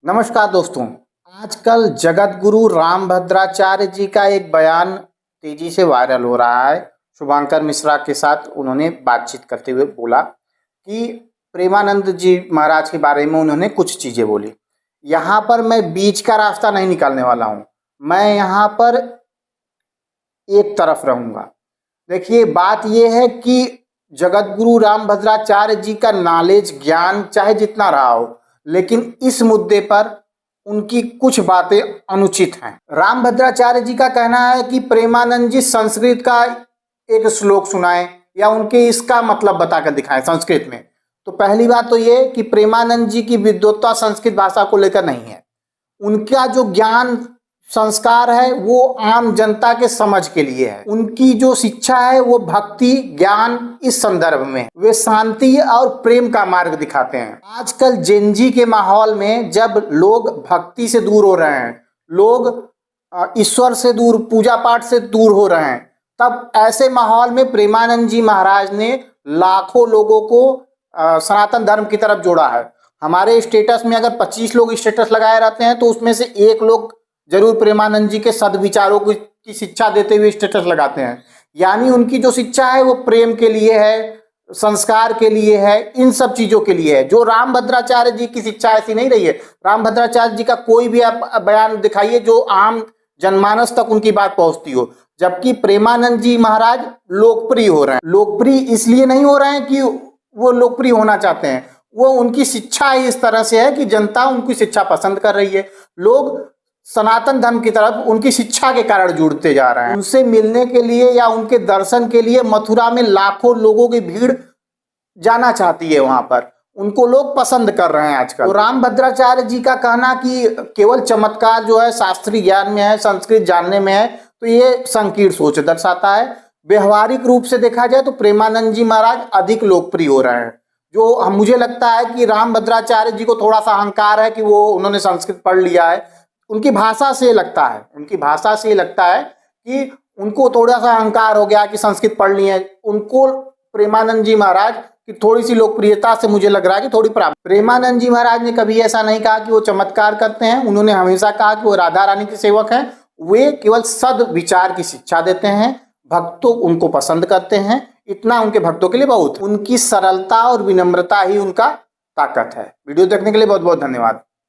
नमस्कार दोस्तों। आजकल जगत गुरु रामभद्राचार्य जी का एक बयान तेजी से वायरल हो रहा है। शुभंकर मिश्रा के साथ उन्होंने बातचीत करते हुए बोला कि प्रेमानंद जी महाराज के बारे में उन्होंने कुछ चीज़ें बोली। यहाँ पर मैं बीच का रास्ता नहीं निकालने वाला हूँ, मैं यहाँ पर एक तरफ रहूँगा। देखिए, बात यह है कि जगत गुरु रामभद्राचार्य जी का नॉलेज ज्ञान चाहे जितना रहा हो, लेकिन इस मुद्दे पर उनकी कुछ बातें अनुचित हैं। रामभद्राचार्य जी का कहना है कि प्रेमानंद जी संस्कृत का एक श्लोक सुनाएं या उनके इसका मतलब बताकर दिखाएं संस्कृत में। तो पहली बात तो ये कि प्रेमानंद जी की विद्वत्ता संस्कृत भाषा को लेकर नहीं है। उनका जो ज्ञान संस्कार है वो आम जनता के समझ के लिए है। उनकी जो शिक्षा है वो भक्ति ज्ञान इस संदर्भ में वे शांति और प्रेम का मार्ग दिखाते हैं। आजकल जेनजी के माहौल में जब लोग भक्ति से दूर हो रहे हैं, लोग ईश्वर से दूर पूजा पाठ से दूर हो रहे हैं, तब ऐसे माहौल में प्रेमानंद जी महाराज ने लाखों लोगों को सनातन धर्म की तरफ जोड़ा है। हमारे स्टेटस में अगर 25 लोग स्टेटस लगाए रहते हैं तो उसमें से एक लोग जरूर प्रेमानंद जी के सद्विचारों की शिक्षा देते हुए स्टेटस लगाते हैं। यानी उनकी जो शिक्षा है वो प्रेम के लिए है, संस्कार के लिए है, इन सब चीजों के लिए है। जो रामभद्राचार्य जी की शिक्षा ऐसी नहीं रही है। रामभद्राचार्य जी का कोई भी आप बयान दिखाइए जो आम जनमानस तक उनकी बात पहुंचती हो, जबकि प्रेमानंद जी महाराज लोकप्रिय हो रहे हैं। लोकप्रिय इसलिए नहीं हो रहे हैं कि वो लोकप्रिय होना चाहते हैं, वो उनकी शिक्षा इस तरह से है कि जनता उनकी शिक्षा पसंद कर रही है। लोग सनातन धर्म की तरफ उनकी शिक्षा के कारण जुड़ते जा रहे हैं। उनसे मिलने के लिए या उनके दर्शन के लिए मथुरा में लाखों लोगों की भीड़ जाना चाहती है। वहां पर उनको लोग पसंद कर रहे हैं आजकल। तो रामभद्राचार्य जी का कहना कि केवल चमत्कार जो है शास्त्रीय ज्ञान में है, संस्कृत जानने में है, तो ये संकीर्ण सोच दर्शाता है। व्यवहारिक रूप से देखा जाए तो प्रेमानंद जी महाराज अधिक लोकप्रिय हो रहे हैं। जो मुझे लगता है कि रामभद्राचार्य जी को थोड़ा सा अहंकार है कि वो उन्होंने संस्कृत पढ़ लिया है। उनकी भाषा से लगता है, कि उनको थोड़ा सा अहंकार हो गया कि संस्कृत पढ़ ली है। उनको प्रेमानंद जी महाराज की थोड़ी सी लोकप्रियता से मुझे लग रहा है कि थोड़ी प्राप्त। प्रेमानंद जी महाराज ने कभी ऐसा नहीं कहा कि वो चमत्कार करते हैं। उन्होंने हमेशा कहा कि वो राधा रानी के सेवक हैं। वे केवल सद्विचार की शिक्षा देते हैं, भक्तों उनको पसंद करते हैं। इतना उनके भक्तों के लिए बहुत। उनकी सरलता और विनम्रता ही उनका ताकत है। वीडियो देखने के लिए बहुत बहुत धन्यवाद।